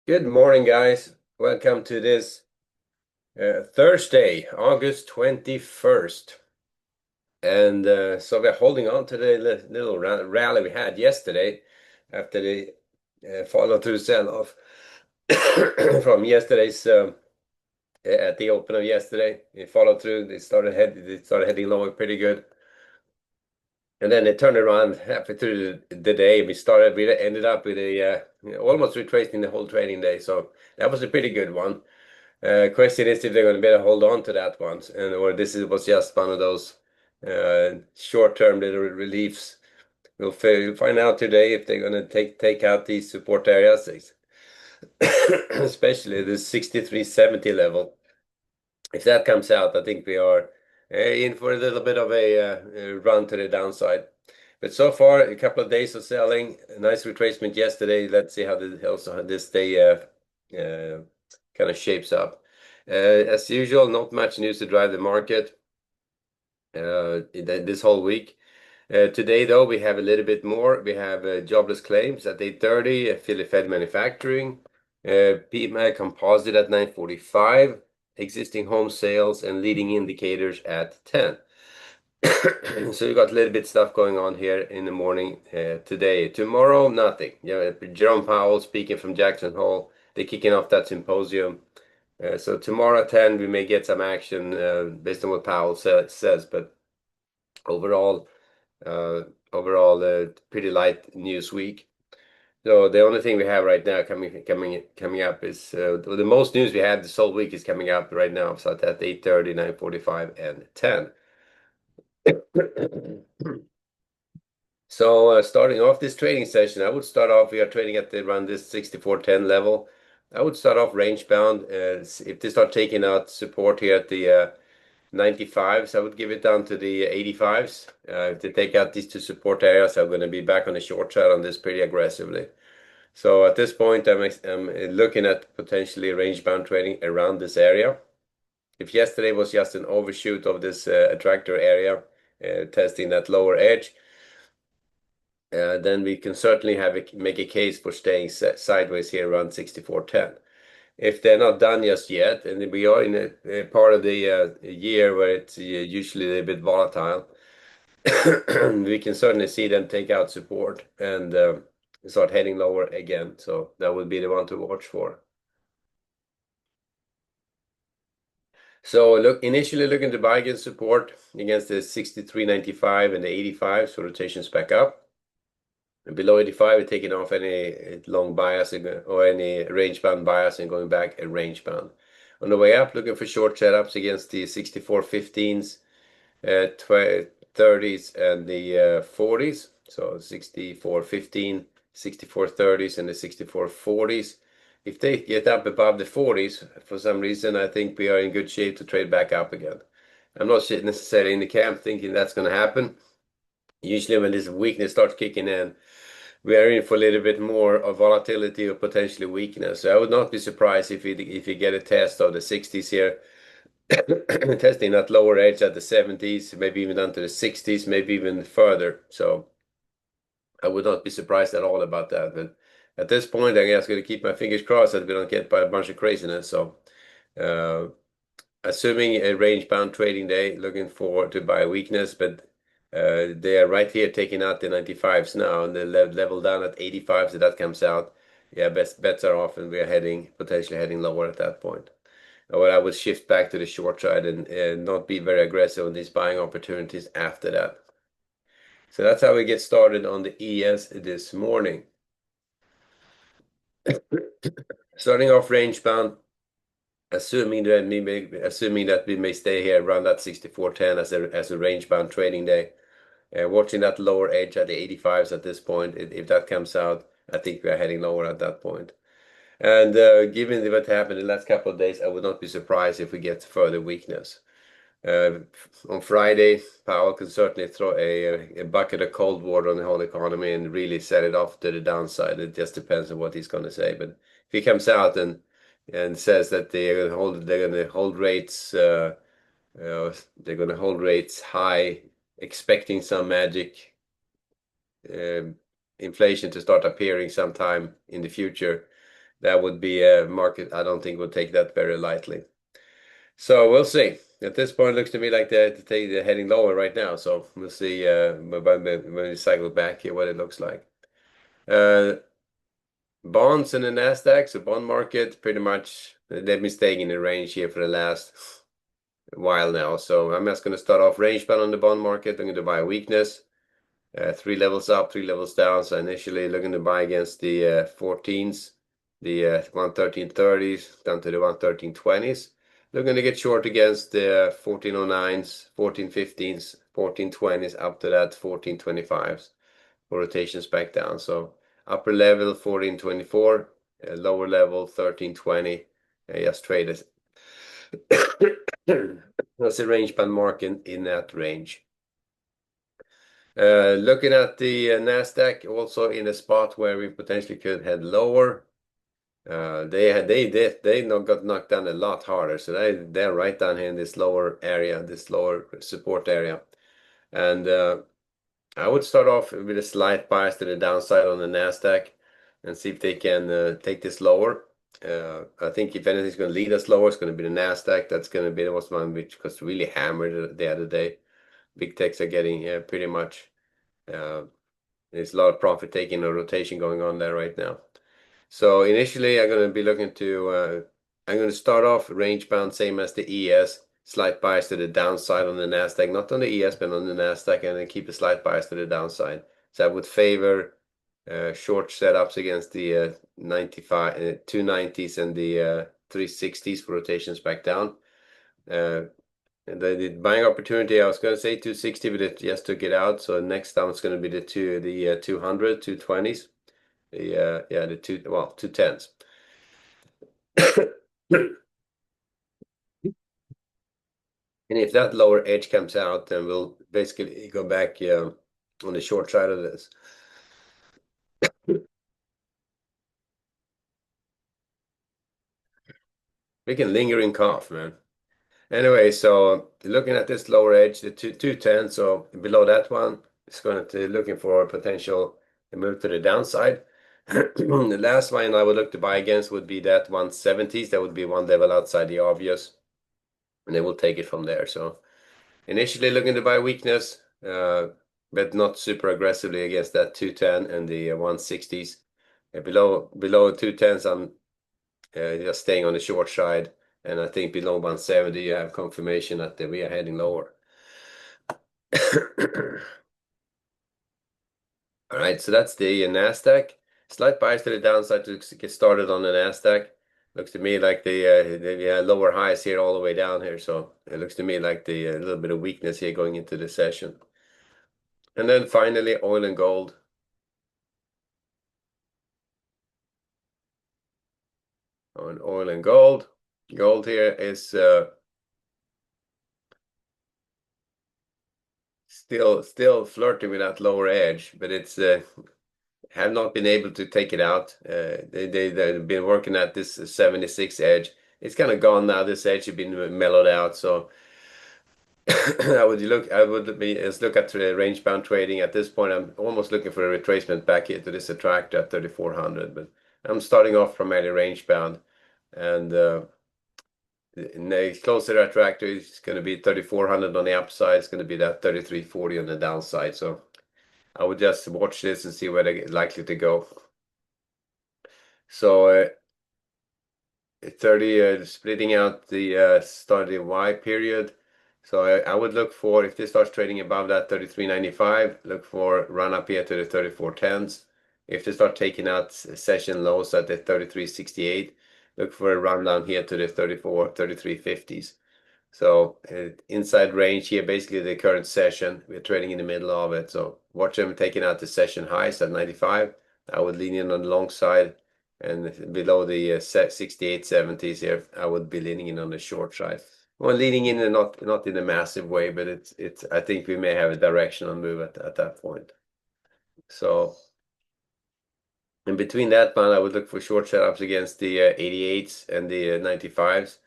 Good morning, guys. Welcome to this Thursday, August 21st. And so we're holding on to the little rally we had yesterday after the follow-through sell-off from yesterday's at the open of yesterday. It followed through. They started heading lower pretty good. And then it turned around halfway through the day. We ended up with almost retracing the whole trading day. So that was a pretty good one. Question is if they're going to be able to hold on to that one, or was just one of those short-term little reliefs. We'll find out today if they're going to take out these support areas, especially the 6370 level. If that comes out, I think we are in for a little bit of a run to the downside. But so far, a couple of days of selling, a nice retracement yesterday. Let's see how this day kind of shapes up. As usual, not much news to drive the market this whole week. Today, though, we have a little bit more. We have jobless claims at 8:30, Philly Fed manufacturing, PMI composite at 9:45, existing home sales and leading indicators at 10. So you got a little bit stuff going on here in the morning today. Tomorrow, nothing. Yeah, Jerome Powell speaking from Jackson Hole. They're kicking off that symposium. So tomorrow at 10, we may get some action based on what Powell says. But overall, pretty light news week. So the only thing we have right now coming up is the most news we have this whole week is coming up right now. So at 8:30, 9:45, and 10. So starting off this trading session, I would start off, we are trading at around this 64.10 level. I would start off range bound. If they start taking out support here at the 95s, I would give it down to the 85s. If they take out these two support areas, I'm going to be back on the short side on this pretty aggressively. So at this point, I'm looking at potentially range bound trading around this area. If yesterday was just an overshoot of this attractor area, testing that lower edge, then we can certainly make a case for staying sideways here around 64.10. If they're not done just yet, and we are in a part of the year where it's usually a bit volatile, we can certainly see them take out support and start heading lower again. So that would be the one to watch for. So initially looking to buy against support against the 63.95 and the 85, so rotations back up. And below 85, we're taking off any long bias or any range bound bias and going back a range bound. On the way up, looking for short setups against the 64.15s, 30s, and the 40s. So 64.15, 64.30s, and the 64.40s. If they get up above the 40s, for some reason, I think we are in good shape to trade back up again. I'm not necessarily in the camp thinking that's going to happen. Usually when this weakness starts kicking in, we are in for a little bit more of volatility or potentially weakness. So I would not be surprised if you get a test of the 60s here, testing that lower edge at the 70s, maybe even down to the 60s, maybe even further. So I would not be surprised at all about that. But at this point, I guess I'm going to keep my fingers crossed that we don't get by a bunch of craziness. So uh, assuming a range-bound trading day, looking forward to buy weakness, but they are right here taking out the 95s now, and they level down at 85, so that comes out. Yeah, best bets are off, and we are potentially heading lower at that point. Or I would shift back to the short side and not be very aggressive on these buying opportunities after that. So that's how we get started on the ES this morning. Starting off range bound, assuming that we may stay here around that 64.10 as a range bound trading day. Watching that lower edge at the 85s at this point. If that comes out, I think we are heading lower at that point. And given what happened in the last couple of days, I would not be surprised if we get further weakness. On Friday, Powell can certainly throw a bucket of cold water on the whole economy and really set it off to the downside. It just depends on what he's going to say. But if he comes out and says that they're going to hold rates they're going to hold rates high, expecting some magic inflation to start appearing sometime in the future, that would be a market I don't think would take that very lightly. So we'll see. At this point, it looks to me like they're heading lower right now. So we'll see when we cycle back here what it looks like. Uh, Bonds in the Nasdaq, so bond market, pretty much they've been staying in the range here for the last while now. So I'm just going to start off range bound on the bond market. I'm going to buy a weakness, 3 levels up, 3 levels down. So initially looking to buy against the 14s, the 113.30s down to the 113.20s. Looking to get short against the 1409s, 1415s, 1420s up to that 1425s for rotations back down. So upper level 1424, lower level 1320. Just trade it. That's a range band market in that range. Looking at the Nasdaq, also in a spot where we potentially could head lower. They got knocked down a lot harder, so they're right down here in this lower area, this lower support area, and I would start off with a slight bias to the downside on the Nasdaq and see if they can take this lower. I think if anything's going to lead us lower, it's going to be the Nasdaq. That's going to be the one which was really hammered the other day. Big techs are getting pretty much. There's a lot of profit taking or rotation going on there right now. So initially, I'm going to be looking to. I'm going to start off range bound, same as the ES. Slight bias to the downside on the Nasdaq, not on the ES, but on the Nasdaq, and then keep a slight bias to the downside. So I would favor short setups against the 290s and the 360s for rotations back down. And the buying opportunity, I was going to say 260, but it just took it out. So next down it's going to be the 200, 220s. The 210s. And if that lower edge comes out, then we'll basically go back on the short side of this. We can lingering cough, man. Anyway, so looking at this lower edge, the 210, so below that one, it's going to looking for a potential move to the downside. The last one I would look to buy against would be that 170s. That would be one level outside the obvious, and they will take it from there. So initially looking to buy weakness, but not super aggressively against that 210 and the 160s. Below 210s, I'm just staying on the short side. And I think below 170, you have confirmation that we are heading lower. All right, so that's the Nasdaq. Slight bias to the downside to get started on the Nasdaq. Looks to me like the lower highs here all the way down here. So it looks to me like the little bit of weakness here going into the session. And then finally, oil and gold. On oil and gold. Gold here is still flirting with that lower edge, but it's have not been able to take it out. They've been working at this 76 edge. It's kind of gone now. This edge has been mellowed out. So I would look at the range bound trading. At this point, I'm almost looking for a retracement back here to this attractor at 3400, but I'm starting off primarily range bound, and closer to attractor is going to be 3400 on the upside. It's going to be that 3340 on the downside. So I would just watch this and see where they're likely to go. So 30 splitting out the starting Y period. So I would look for, if this starts trading above that 33.95, look for run up here to the 34.10s. If they start taking out session lows at the 33.68, look for a run down here to the 33.50s. So inside range here, basically the current session, we're trading in the middle of it. So watch them taking out the session highs at 95. I would lean in on the long side, and below the 68.70s here, I would be leaning in on the short side. Well, leaning in and not in a massive way, but it's I think we may have a directional move at that point. So in between that band, I would look for short setups against the 88s and the 95s.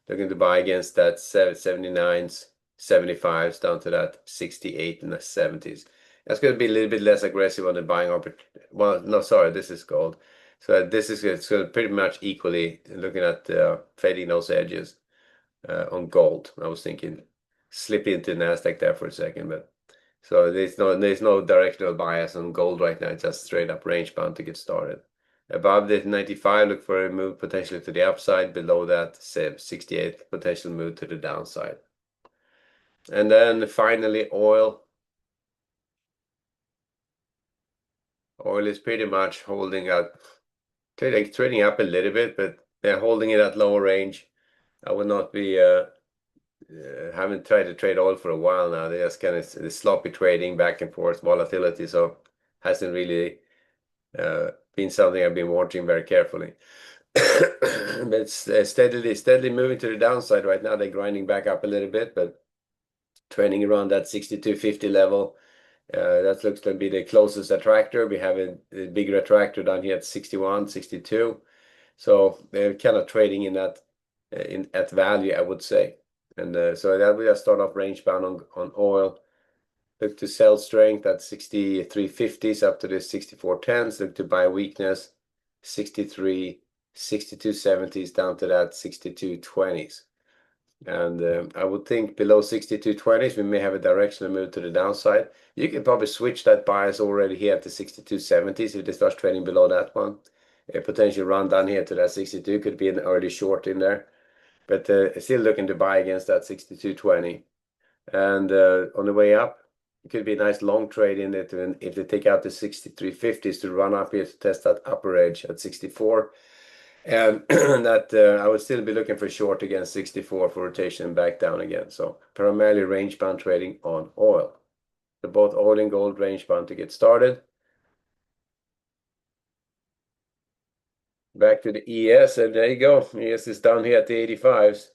Looking to buy against that 79s, 75s down to that 68 and the 70s. That's going to be a little bit less aggressive on the buying opportunity. Well, no, sorry, this is gold. So this is it's pretty much equally looking at fading those edges on gold. I was thinking slip into Nasdaq there for a second, but so there's no directional bias on gold right now. It's just straight up range bound to get started. Above the 95, look for a move potentially to the upside. Below that, say 68, potential move to the downside. And then finally, oil. Oil is pretty much holding up, trading up a little bit, but they're holding it at lower range. I would not be haven't tried to trade oil for a while now. They just kind of sloppy trading back and forth, volatility, so hasn't really been something I've been watching very carefully. But it's steadily moving to the downside right now. They're grinding back up a little bit, but trading around that 62.50 level. That looks to be the closest attractor. We have a bigger attractor down here at 61, 62. So they're kind of trading in that at value, I would say. And so that will just start off range bound on oil. Look to sell strength at 63.50s up to the 64.10s. Look to buy weakness 63, 62.70s down to that 62.20s. And I would think below 62.20s, we may have a directional move to the downside. You can probably switch that bias already here at the 62.70s if they start trading below that one. A potential run down here to that 62 could be an early short in there. But still looking to buy against that 62.20. And on the way up, it could be a nice long trade in it if they take out the 63.50s to run up here to test that upper edge at 64. And that I would still be looking for short against 64 for rotation back down again. So primarily range bound trading on oil. So both oil and gold range bound to get started. Back to the ES, and there you go. ES is down here at the 85s.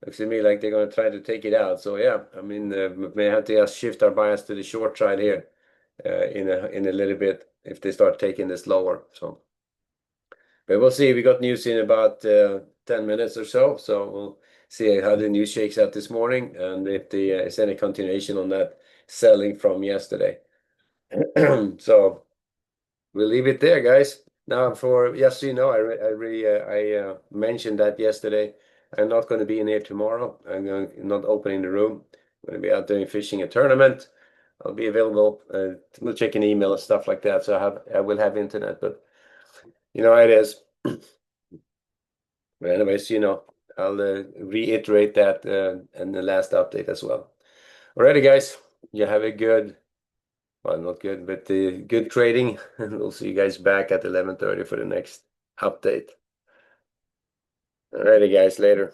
Looks to me like they're going to try to take it out. So yeah, I mean, may have to just shift our bias to the short side here in a little bit if they start taking this lower. So, but we'll see. We got news in about 10 minutes or so. So we'll see how the news shakes out this morning and if there's any continuation on that selling from yesterday. So we'll leave it there, guys. Now, for yes, you know, I mentioned that yesterday. I'm not going to be in here tomorrow. Not opening the room. I'm going to be out doing fishing a tournament. I'll be available. We'll check an email and stuff like that. So I will have internet, but you know how it is. But anyways, you know, I'll reiterate that in the last update as well. Alrighty, guys. You have a good. Well, not good, but good trading. And we'll see you guys back at 11:30 for the next update. Alrighty, guys, later.